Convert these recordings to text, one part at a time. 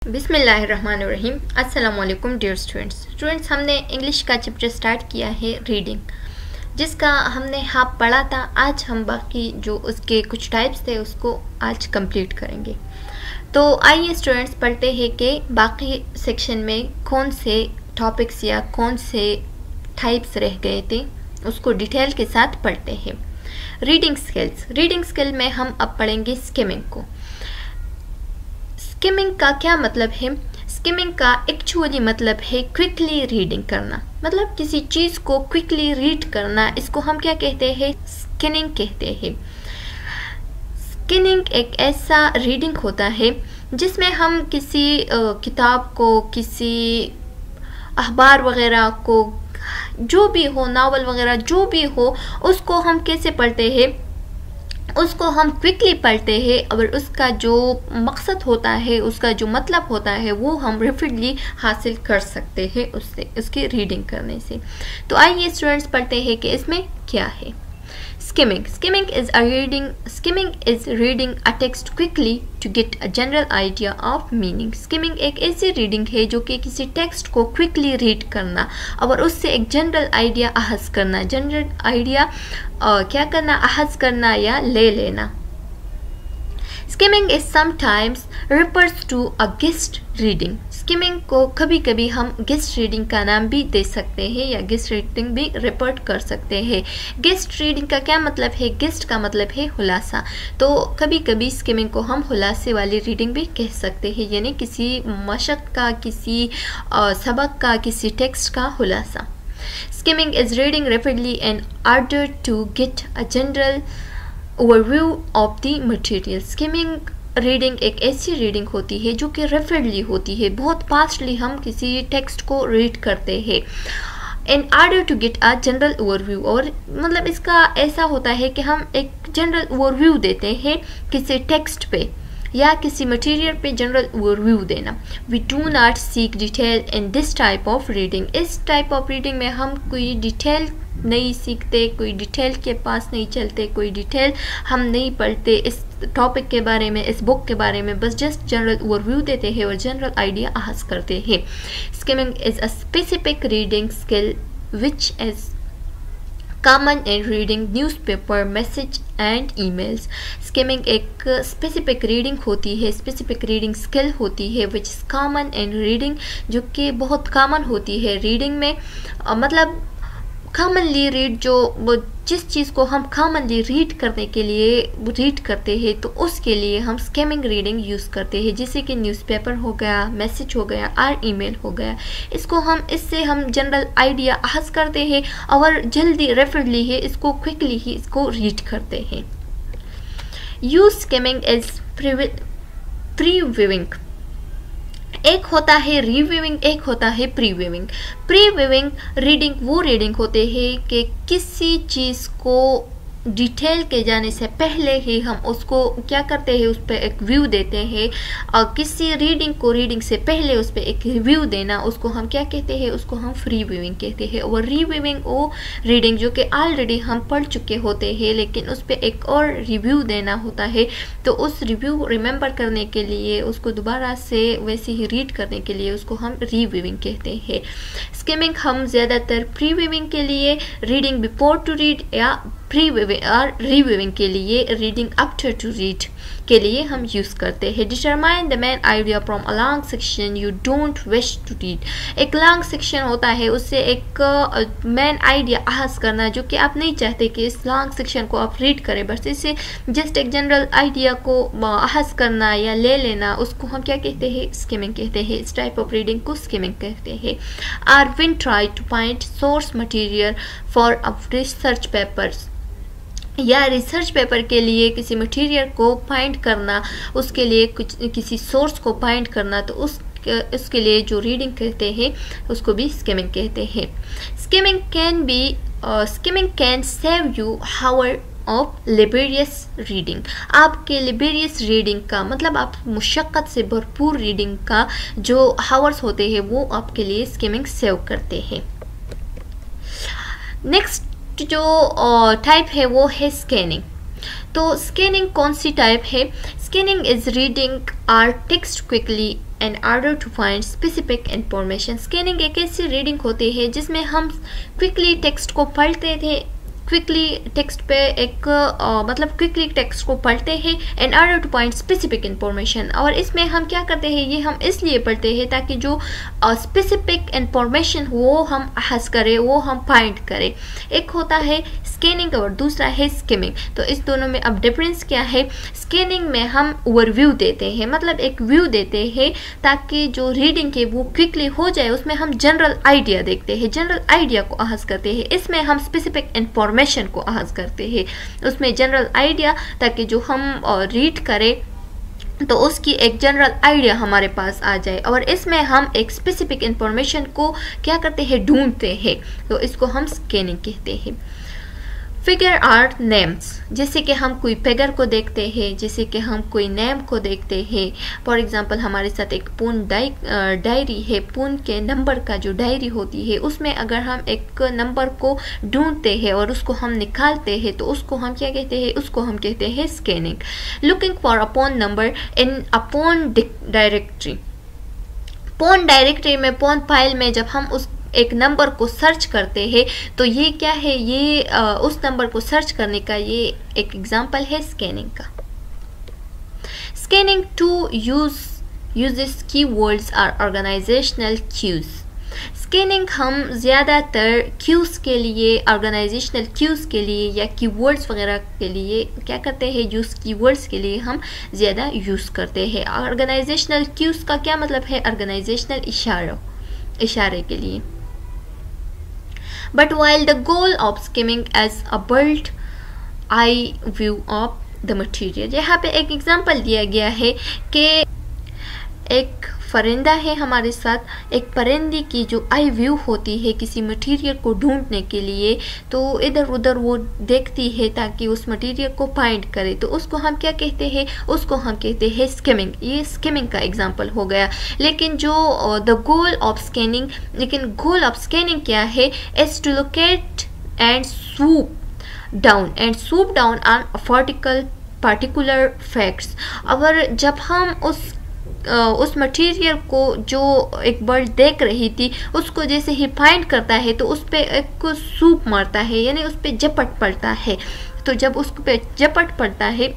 बिस्मिल्लाहिर्रहमानिर्रहीम। अस्सलामुअलैकुम dear students, हमने इंग्लिश का चैप्टर स्टार्ट किया है रीडिंग, जिसका हमने हाफ पढ़ा था। आज हम बाकी जो उसके कुछ टाइप्स थे उसको आज कंप्लीट करेंगे। तो आइए स्टूडेंट्स पढ़ते हैं कि बाकी सेक्शन में कौन से टॉपिक्स या कौन से टाइप्स रह गए थे, उसको डिटेल के साथ पढ़ते हैं। रीडिंग स्किल में हम अब पढ़ेंगे स्किमिंग को। स्किमिंग का क्या मतलब है? स्किमिंग का एक्चुअली मतलब है क्विकली रीडिंग करना, मतलब किसी चीज़ को क्विकली रीड करना। इसको हम क्या कहते हैं? स्किमिंग कहते हैं। स्किमिंग एक ऐसा रीडिंग होता है जिसमें हम किसी किताब को, किसी अखबार वगैरह को, जो भी हो, नावल वगैरह जो भी हो, उसको हम कैसे पढ़ते हैं? उसको हम क्विकली पढ़ते हैं और उसका जो मकसद होता है, उसका जो मतलब होता है, वो हम रैपिडली हासिल कर सकते हैं उससे, उसकी रीडिंग करने से। तो आइए स्टूडेंट्स पढ़ते हैं कि इसमें क्या है। Skimming is reading a text quickly to get a general idea of meaning. Skimming एक ऐसी रीडिंग है जो कि किसी टेक्स्ट को क्विकली रीड करना और उससे एक जनरल आइडिया अहज़ करना। जनरल आइडिया क्या करना? अहज़ करना या ले लेना। Skimming is sometimes refers to a guessed reading. Skimming को कभी कभी हम गेस्ट रीडिंग का नाम भी दे सकते हैं या गेस्ट रीडिंग भी रिपोर्ट कर सकते हैं। गेस्ट रीडिंग का क्या मतलब है? गेस्ट का मतलब है खुलासा। तो कभी कभी स्किमिंग को हम खुलासे वाली रीडिंग भी कह सकते हैं, यानी किसी मशक का, किसी सबक का, किसी टेक्स्ट का खुलासा। Skimming is reading rapidly in order to get a general overview of the material. Skimming reading एक ऐसी रीडिंग होती है जो कि रैपिडली होती है, बहुत फास्टली हम किसी टेक्स्ट को रीड करते हैं। In order to get a general overview, और मतलब इसका ऐसा होता है कि हम एक जनरल ओवरव्यू देते हैं किसी टेक्स्ट पे या किसी मटेरियल पे जनरल ओवरव्यू देना। We do not seek detail in this type of reading. इस टाइप ऑफ रीडिंग में हम कोई डिटेल नहीं सीखते, कोई डिटेल के पास नहीं चलते, कोई डिटेल हम नहीं पढ़ते इस टॉपिक के बारे में, इस बुक के बारे में, बस जस्ट जनरल ओवरव्यू देते हैं और जनरल आइडिया अहज़ करते हैं। Skimming is a specific reading skill which is common in reading newspaper, message and emails. Skimming एक स्पेसिफिक रीडिंग होती है, स्पेसिफिक रीडिंग स्किल होती है which is common in reading, जो कि बहुत कॉमन होती है रीडिंग में। मतलब कॉमनली रीड, जो जिस चीज़ को हम कॉमनली रीड करने के लिए रीड करते हैं, तो उसके लिए हम स्किमिंग रीडिंग यूज़ करते हैं, जैसे कि न्यूज़पेपर हो गया, मैसेज हो गया और ईमेल हो गया। इससे हम जनरल आइडिया अहज़ करते हैं और जल्दी रैपिडली है इसको, क्विकली ही इसको रीड करते हैं। Use skimming is previewing. एक होता है रिव्यूइंग, एक होता है प्रीव्यूइंग। प्रीव्यूइंग रीडिंग वो रीडिंग होते हैं कि किसी चीज़ को डिटेल के जाने से पहले ही हम उसको क्या करते हैं, उस पर एक व्यू देते हैं। और किसी रीडिंग से पहले उस पर एक रिव्यू देना, उसको हम क्या कहते हैं? उसको हम प्रीव्यूइंग कहते हैं। और रिव्यूइंग वो रीडिंग जो कि ऑलरेडी हम पढ़ चुके होते हैं, लेकिन उस पर एक और रिव्यू देना होता है। तो उस रिव्यू रिमेंबर करने के लिए, उसको दोबारा से वैसे ही रीड करने के लिए उसको हम रिव्यूइंग कहते हैं। स्किमिंग हम ज़्यादातर प्रीव्यूइंग के लिए, रीडिंग बिफोर टू रीड या प्रीव्यूइंग और रिव्यूइंग के लिए, रीडिंग आफ्टर टू रीड के लिए हम यूज़ करते हैं। Determine the main idea from a long section you don't wish to read. एक लॉन्ग सेक्शन होता है, उससे एक मेन आइडिया अहज़ करना जो कि आप नहीं चाहते कि इस लॉन्ग सेक्शन को आप रीड करें, बस इससे जस्ट एक जनरल आइडिया को अहज़ करना या ले लेना, उसको हम क्या कहते हैं? स्किमिंग कहते हैं। इस टाइप ऑफ रीडिंग को स्किमिंग कहते हैं। Or when try to find source material for a research papers, या रिसर्च पेपर के लिए किसी मटेरियल को फाइंड करना, उसके लिए किसी सोर्स को फाइंड करना, तो उसके लिए जो रीडिंग कहते हैं उसको भी स्किमिंग कहते हैं। Skimming can save you hour of laborious reading. आपके लेबोरियस रीडिंग का मतलब आप मुशक्क़त से भरपूर रीडिंग का जो हावर्स होते हैं वो आपके लिए स्किमिंग सेव करते हैं। नेक्स्ट जो टाइप है वो है स्कैनिंग। तो स्कैनिंग कौन सी टाइप है? Scanning is reading our text quickly in order to find specific information. Scanning एक ऐसी रीडिंग होती है जिसमें हम क्विकली टेक्स्ट को पढ़ते थे, क्विकली टेक्स्ट पे एक मतलब क्विकली टेक्स्ट को पढ़ते हैं in order to find specific information. और इसमें हम क्या करते हैं, ये हम इसलिए पढ़ते हैं ताकि जो स्पेसिफिक इंफॉर्मेशन वो हम अहस करें, वो हम फाइंड करें। एक होता है स्कैनिंग और दूसरा है स्किमिंग। तो इस दोनों में अब डिफरेंस क्या है? स्कैनिंग में हम ओवरव्यू देते हैं, मतलब एक व्यू देते हैं ताकि जो रीडिंग है वो क्विकली हो जाए, उसमें हम जनरल आइडिया देखते हैं, जनरल आइडिया को अहस करते हैं। इसमें हम स्पेसिफिक इंफॉर्मेशन को अहस करते हैं, उसमें जनरल आइडिया, ताकि जो हम रीड करें तो उसकी एक जनरल आइडिया हमारे पास आ जाए। और इसमें हम एक स्पेसिफिक इंफॉर्मेशन को क्या करते हैं, ढूंढते हैं, तो इसको हम स्कैनिंग कहते हैं। फिगर आर नेम्स, जैसे कि हम कोई फिगर को देखते हैं, जैसे कि हम कोई नेम को देखते हैं। फॉर एग्जांपल हमारे साथ एक पूर्ण डायरी है, पूर्ण के नंबर का जो डायरी होती है, उसमें अगर हम एक नंबर को ढूंढते हैं और उसको हम निकालते हैं तो उसको हम क्या कहते हैं, उसको हम कहते हैं scanning. Looking for a phone number in a phone directory, phone directory में, पॉन फाइल में जब हम उस एक नंबर को सर्च करते हैं तो ये क्या है, ये उस नंबर को सर्च करने का ये एक एग्जांपल है स्कैनिंग का। Scanning to uses keywords or organisational cues. Scanning हम ज़्यादातर क्यूज के लिए, ऑर्गेनाइजेशनल क्यूज के लिए या कीवर्ड्स वगैरह के लिए क्या करते हैं, यूज़ कीवर्ड्स के लिए हम ज़्यादा यूज़ करते हैं। ऑर्गेनाइजेशनल क्यूज का क्या मतलब है, ऑर्गेनाइजेशनल इशारे के लिए। But while the goal of skimming is a bird's eye view of the material, यहाँ पे एक एग्जांपल दिया गया है कि एक परिंदा है हमारे साथ, एक परिंदे की जो आई व्यू होती है किसी मटेरियल को ढूंढने के लिए, तो इधर उधर वो देखती है ताकि उस मटेरियल को फाइंड करे, तो उसको हम क्या कहते हैं, उसको हम कहते हैं स्किमिंग। ये स्किमिंग का एग्जांपल हो गया। लेकिन जो द गोल ऑफ स्कैनिंग, लेकिन गोल ऑफ स्कैनिंग क्या है, is to locate and swoop down on particular facts. अगर जब हम उस मटेरियल को जो एक बर्ड देख रही थी उसको जैसे ही फाइंड करता है तो उस पर एक सूप मारता है, यानी उस पर झपट पड़ता है। तो जब उस पर झपट पड़ता है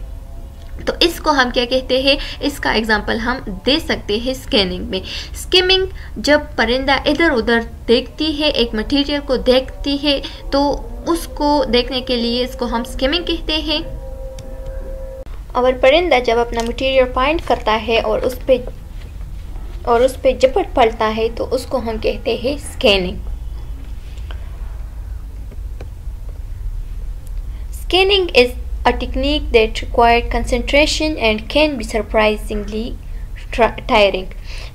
तो इसको हम क्या कहते हैं, इसका एग्जांपल हम दे सकते हैं स्कैनिंग में। स्किमिंग, जब परिंदा इधर उधर देखती है, एक मटेरियल को देखती है, तो उसको देखने के लिए इसको हम स्किमिंग कहते हैं। और परिंदा जब अपना मटेरियल फाइंड करता है और उस पे झपट पड़ता है तो उसको हम कहते हैं scanning. Scanning is a technique that requires concentration and can be surprisingly tiring.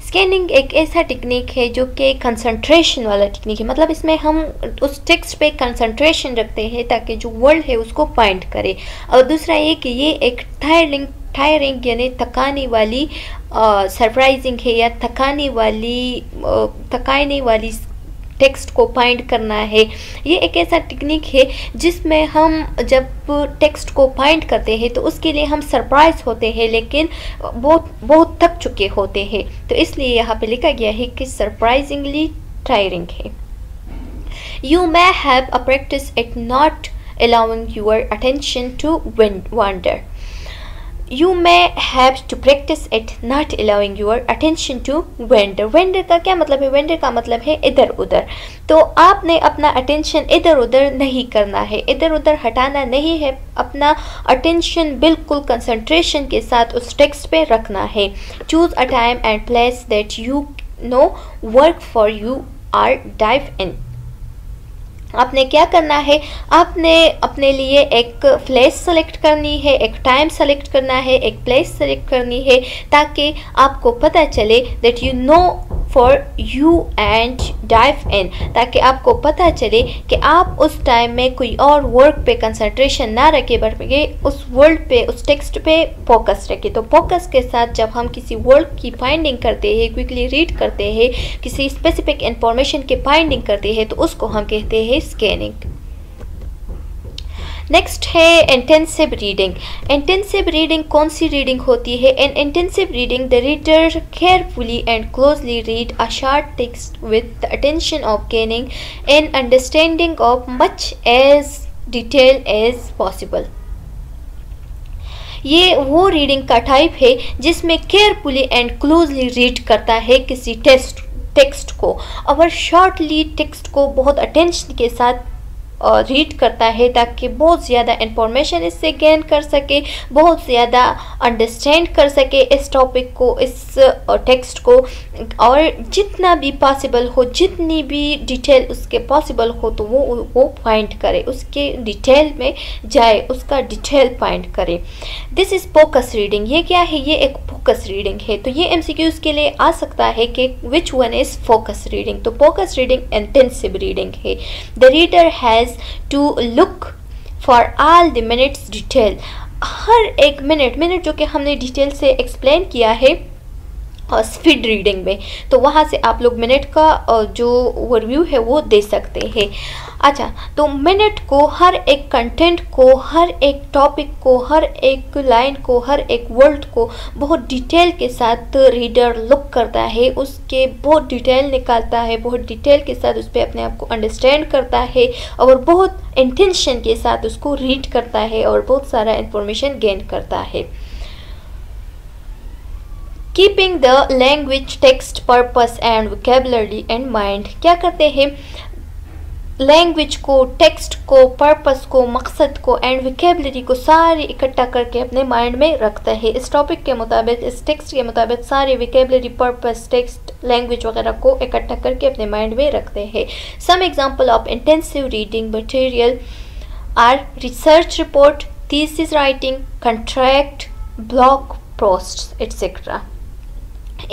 Scanning एक ऐसा टेक्निक है जो कि कंसंट्रेशन वाला टेक्निक है, मतलब इसमें हम उस टेक्स्ट पे कंसंट्रेशन रखते हैं ताकि जो वर्ड है उसको फाइंड करे। और दूसरा ये कि ये एक टायरिंग यानी थकाने वाली सरप्राइजिंग है या थकाने वाली टेक्स्ट को फाइंड करना है। ये एक ऐसा टेक्निक है जिसमें हम जब टेक्स्ट को फाइंड करते हैं तो उसके लिए हम सरप्राइज होते हैं, लेकिन बहुत थक चुके होते हैं, तो इसलिए यहाँ पे लिखा गया है कि सरप्राइजिंगली टायरिंग है। You may have a practice at not allowing your attention to wander. You may have to practice at not allowing your attention to wander. Wander का क्या मतलब है? wander का मतलब है इधर उधर। तो आपने अपना अटेंशन इधर उधर नहीं करना है, इधर उधर हटाना नहीं है, अपना अटेंशन बिल्कुल कंसंट्रेशन के साथ उस टेक्स्ट पे रखना है। Choose a time and place that you know work for you or dive in. आपने क्या करना है, आपने अपने लिए एक प्लेस सेलेक्ट करनी है, एक टाइम सेलेक्ट करना है, एक प्लेस सेलेक्ट करनी है, ताकि आपको पता चले that you know for you and dive in, ताकि आपको पता चले कि आप उस टाइम में कोई और वर्क पे कंसंट्रेशन ना रखे बल्कि उस वर्ड पे, उस टेक्स्ट पे फोकस रखे। तो फोकस के साथ जब हम किसी वर्ड की फाइंडिंग करते हैं, क्विकली रीड करते हैं, किसी स्पेसिफिक इंफॉर्मेशन की फाइंडिंग करते हैं, तो उसको हम कहते हैं स्कैनिंग। नेक्स्ट है इंटेंसिव रीडिंग। इंटेंसिव रीडिंग कौन सी रीडिंग होती है? In intensive reading the reader carefully and closely read a short text with the attention of gaining an understanding of much as detail as possible. ये वो reading का type है जिसमें carefully and closely read करता है किसी text को, और शॉर्टली टेक्स्ट को बहुत अटेंशन के साथ रीड करता है ताकि बहुत ज़्यादा इंफॉर्मेशन इससे गेन कर सके, बहुत ज़्यादा अंडरस्टैंड कर सके इस टॉपिक को, इस टेक्स्ट को, और जितना भी पॉसिबल हो, जितनी भी डिटेल उसके पॉसिबल हो तो वो फाइंड करे, उसके डिटेल में जाए, उसका डिटेल फाइंड करे। This is focus reading. ये क्या है? ये एक फोकस रीडिंग है। तो ये एमसीक्यूज़ के लिए आ सकता है कि which one is focus reading. तो फोकस रीडिंग इंटेंसिव रीडिंग है। The reader has to look for all the minutes detail। हर एक मिनट जो कि हमने डिटेल से एक्सप्लेन किया है स्पीड रीडिंग में, तो वहाँ से आप लोग मिनट का जो ओवरव्यू है वो दे सकते हैं। अच्छा, तो मिनट को, हर एक कंटेंट को, हर एक टॉपिक को, हर एक लाइन को, हर एक वर्ड को बहुत डिटेल के साथ रीडर लुक करता है, उसके बहुत डिटेल निकालता है, बहुत डिटेल के साथ उस पर अपने आप को अंडरस्टैंड करता है, और बहुत इंटेंशन के साथ उसको रीड करता है और बहुत सारा इंफॉर्मेशन गेन करता है। Keeping the language, text, purpose and vocabulary and mind. क्या करते हैं? लैंग्वेज को, टेक्स्ट को, पर्पस को, मकसद को एंड वोकेबुलरी को सारे इकट्ठा करके अपने माइंड में रखता है। इस टॉपिक के मुताबिक, इस टेक्स्ट के मुताबिक सारे वोकेबुलरी, पर्पस, टेक्स्ट, लैंग्वेज वगैरह को इकट्ठा करके अपने माइंड में रखते हैं। Some example of intensive reading material are research report, thesis writing, contract, blog post etcetera.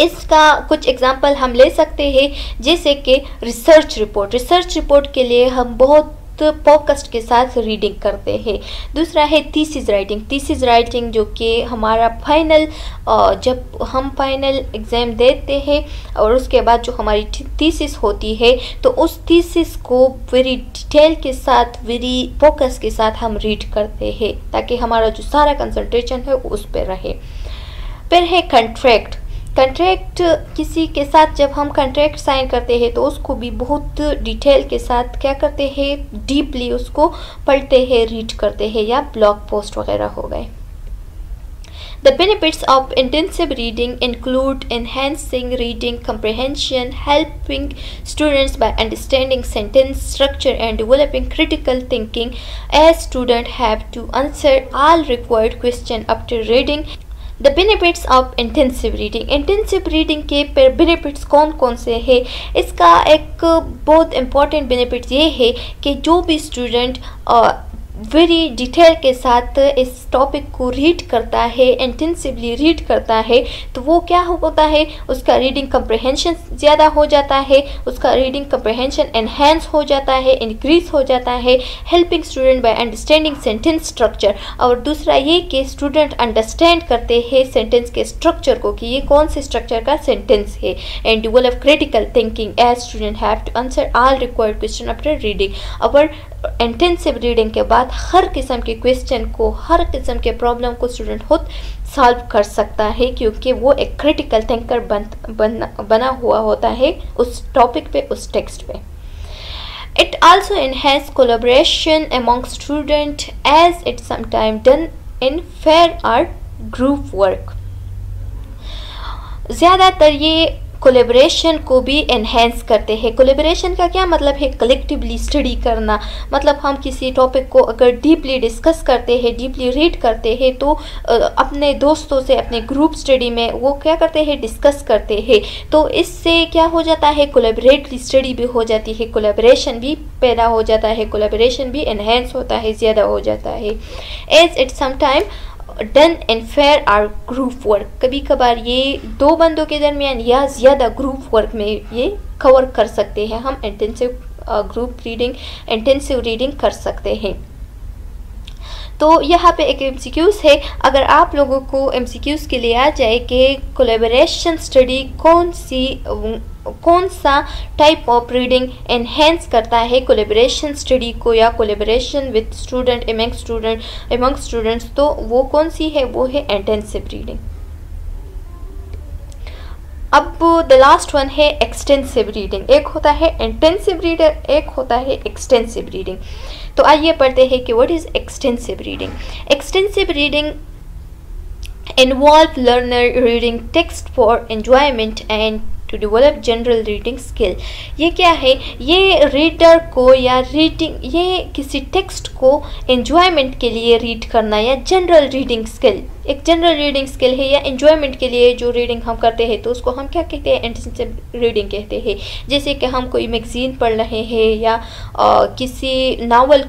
इसका कुछ एग्जाम्पल हम ले सकते हैं, जैसे कि रिसर्च रिपोर्ट के लिए हम बहुत फोकस्ड के साथ रीडिंग करते हैं। दूसरा है थीसिस राइटिंग जो कि हमारा फाइनल, जब हम फाइनल एग्ज़ाम देते हैं और उसके बाद जो हमारी थीसिस होती है, तो उस थीसिस को वेरी डिटेल के साथ, वेरी फोकस के साथ हम रीड करते हैं ताकि हमारा जो सारा कंसंट्रेशन है उस पर रहे। फिर है कंट्रैक्ट। किसी के साथ जब हम कंट्रैक्ट साइन करते हैं तो उसको भी बहुत डिटेल के साथ क्या करते हैं, डीपली उसको पढ़ते हैं, रीड करते हैं, या ब्लॉग पोस्ट वगैरह हो गए। The benefits of intensive reading include enhancing reading comprehension, helping students by understanding sentence structure and developing critical thinking, as students have to answer all required questions after reading। The benefits of intensive reading के benefits कौन कौन से हैं? इसका एक बहुत important benefit ये है कि जो भी स्टूडेंट वेरी डिटेल के साथ इस टॉपिक को रीड करता है, इंटेंसिवली रीड करता है, तो वो क्या होता है, उसका रीडिंग कम्प्रहेंशन ज़्यादा हो जाता है, उसका रीडिंग कम्प्रहेंशन एनहेंस हो जाता है, इंक्रीज हो जाता है, helping student by understanding sentence structure. और दूसरा ये कि स्टूडेंट अंडरस्टैंड करते हैं सेंटेंस के स्ट्रक्चर को कि ये कौन से स्ट्रक्चर का सेंटेंस है, and develop critical thinking as student have to answer all required question after reading. और इंटेंसिव रीडिंग के बाद हर किस्म के क्वेश्चन को, हर किस्म के प्रॉब्लम को स्टूडेंट खुद सॉल्व कर सकता है, क्योंकि वो एक क्रिटिकल थिंकर बना हुआ होता है उस टॉपिक पे, उस टेक्स्ट पे। It also enhances collaboration among students as it's sometimes done in pair or group work। ज़्यादातर ये कोलेब्रेशन को भी एनहेंस करते हैं। कोलेब्रेशन का क्या मतलब है? कलेक्टिवली स्टडी करना। मतलब हम किसी टॉपिक को अगर डीपली डिस्कस करते हैं, डीपली रीड करते हैं, तो अपने दोस्तों से, अपने ग्रुप स्टडी में वो क्या करते हैं, डिस्कस करते हैं। तो इससे क्या हो जाता है, कोलेबरेटली स्टडी भी हो जाती है, कोलेब्रेशन भी पैदा हो जाता है, कोलेब्रेशन भी एनहेंस होता है, ज़्यादा हो जाता है। As it sometime done in pair or group work. कभी कभार ये दो बंदों के दरमियान या ज़्यादा ग्रुप वर्क में ये कवर कर सकते हैं। हम इंटेंसिव रीडिंग कर सकते हैं। तो यहाँ पे एक एमसीक्यूज़ है, अगर आप लोगों को एमसीक्यूज़ के लिए आ जाए कि कोलैबोरेशन स्टडी कौन सी कौन सा टाइप ऑफ रीडिंग एनहेंस करता है कोलेबरेशन स्टडी को या collaboration with student among students, तो वो कौन सी है, वो है इंटेंसिव रीडिंग। अब द लास्ट वन है एक्सटेंसिव रीडिंग। एक होता है इंटेंसिव रीडर, एक होता है एक्सटेंसिव रीडिंग। तो आइए पढ़ते हैं कि what is extensive reading. Extensive reading involve learner reading text for enjoyment and to develop general reading skill। ये क्या है, ये रीडर को या रीडिंग, ये किसी टेक्स्ट को एंजॉयमेंट के लिए रीड करना या जनरल रीडिंग स्किल, एक जनरल रीडिंग स्किल है या एंजॉयमेंट के लिए जो रीडिंग हम करते हैं तो उसको हम क्या कहते हैं, इंटेंसिव रीडिंग कहते हैं। जैसे कि हम कोई मैगजीन पढ़ रहे हैं या किसी नावल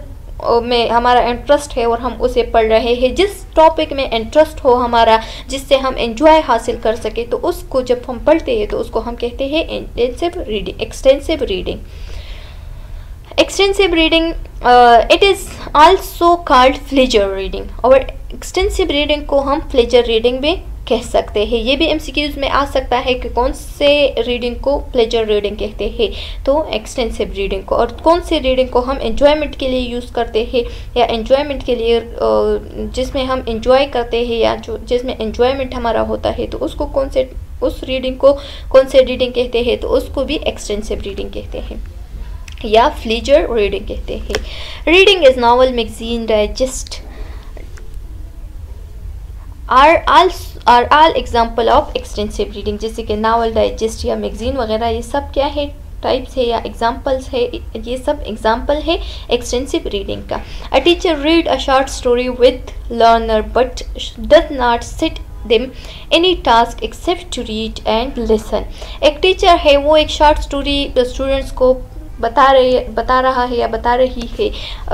में हमारा इंटरेस्ट है और हम उसे पढ़ रहे हैं, जिस टॉपिक में इंटरेस्ट हो हमारा, जिससे हम एंजॉय हासिल कर सके, तो उसको जब हम पढ़ते हैं तो उसको हम कहते हैं intensive reading, extensive reading. Extensive reading it is also called pleasure reading, और एक्सटेंसिव रीडिंग को हम प्लेजर रीडिंग भी कह सकते हैं। ये भी एमसीक्यूज में आ सकता है कि कौन से रीडिंग को प्लेजर रीडिंग कहते हैं, तो एक्सटेंसिव रीडिंग को। और कौन सी रीडिंग को हम एंजॉयमेंट के लिए यूज़ करते हैं या एंजॉयमेंट के लिए जिसमें हम एंजॉय करते हैं या जो जिसमें एंजॉयमेंट हमारा होता है, तो उसको उस रीडिंग को कौन से रीडिंग कहते हैं, तो उसको भी एक्सटेंसिव रीडिंग कहते हैं या प्लेजर रीडिंग कहते हैं। Reading is novel, magazine, digest are all example of extensive reading। जैसे कि नावल, डाइजेस्ट या मैगजीन वगैरह, ये सब क्या है, टाइप्स है या एग्जाम्पल्स है, ये सब एग्जाम्पल है एक्सटेंसिव रीडिंग का। A teacher read a short story with learner but does not sit them any task except to read and listen। एक टीचर है, वो एक शॉर्ट स्टोरी स्टूडेंट्स को बता रहा है या बता रही है,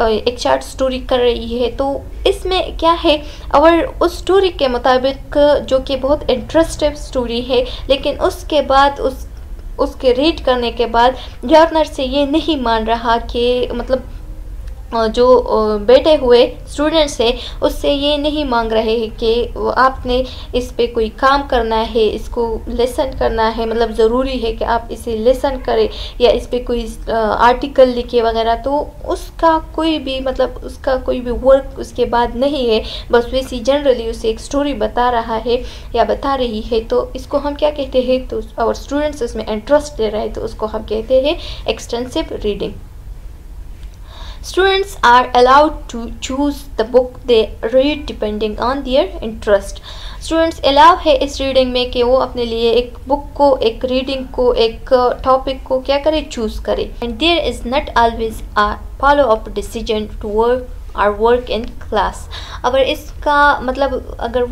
एक शॉर्ट स्टोरी कर रही है, तो इसमें क्या है, और उस स्टोरी के मुताबिक जो कि बहुत इंटरेस्टिंग स्टोरी है, लेकिन उसके बाद उसके रीड करने के बाद लर्नर से ये नहीं मान रहा कि मतलब जो बैठे हुए स्टूडेंट्स हैं उससे ये नहीं मांग रहे हैं कि आपने इस पे कोई काम करना है, इसको लेसन करना है, मतलब ज़रूरी है कि आप इसे लेसन करें या इस पे कोई आर्टिकल लिखे वगैरह, तो उसका कोई भी मतलब उसका कोई भी वर्क उसके बाद नहीं है, बस वैसे जनरली उसे एक स्टोरी बता रहा है या बता रही है, तो इसको हम क्या कहते हैं, तो और स्टूडेंट्स इसमें इंटरेस्ट ले रहे हैं, तो उसको हम कहते हैं extensive reading. Students are allowed to choose the book they read depending on their interest। Students allow है इस रीडिंग में कि वो अपने लिए एक बुक को, एक रीडिंग को, एक टॉपिक को क्या करे, चूज करे। And there is not always a follow up decision to work in class. अगर इसका मतलब अगर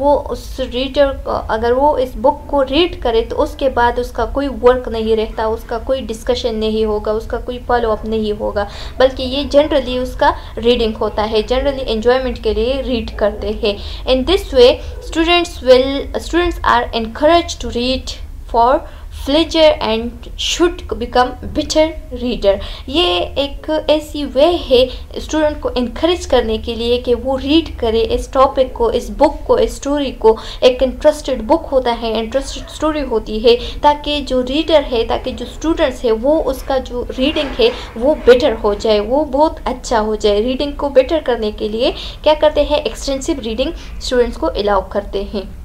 वो इस बुक को रीड करे तो उसके बाद उसका कोई वर्क नहीं रहता, उसका कोई डिस्कशन नहीं होगा, उसका कोई फॉलो अप नहीं होगा, बल्कि ये जनरली उसका रीडिंग होता है, जनरली एंजॉयमेंट के लिए रीड करते हैं। In this way students are encourage to read for pleasure and should become better reader. ये एक ऐसी वे है स्टूडेंट को इनकरेज करने के लिए कि वो रीड करे इस टॉपिक को, इस बुक को, इस स्टोरी को। एक इंटरेस्टेड बुक होता है, इंटरेस्टेड स्टोरी होती है, ताकि जो रीडर है, ताकि जो स्टूडेंट्स है, वो उसका जो रीडिंग है वो बेटर हो जाए, वो बहुत अच्छा हो जाए। रीडिंग को बेटर करने के लिए क्या करते हैं, एक्सटेंसिव रीडिंग स्टूडेंट्स को अलाउ करते हैं।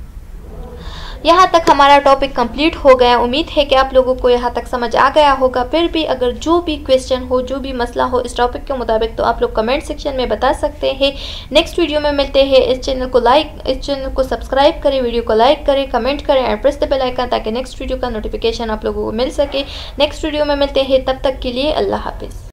यहाँ तक हमारा टॉपिक कंप्लीट हो गया। उम्मीद है कि आप लोगों को यहाँ तक समझ आ गया होगा। फिर भी अगर जो भी क्वेश्चन हो, जो भी मसला हो इस टॉपिक के मुताबिक, तो आप लोग कमेंट सेक्शन में बता सकते हैं। नेक्स्ट वीडियो में मिलते हैं। इस चैनल को सब्सक्राइब करें, वीडियो को लाइक करें, कमेंट करें and press the bell icon, ताकि नेक्स्ट वीडियो का नोटिफिकेशन आप लोगों को मिल सके। नेक्स्ट वीडियो में मिलते हैं, तब तक के लिए अल्लाह हाफिज़।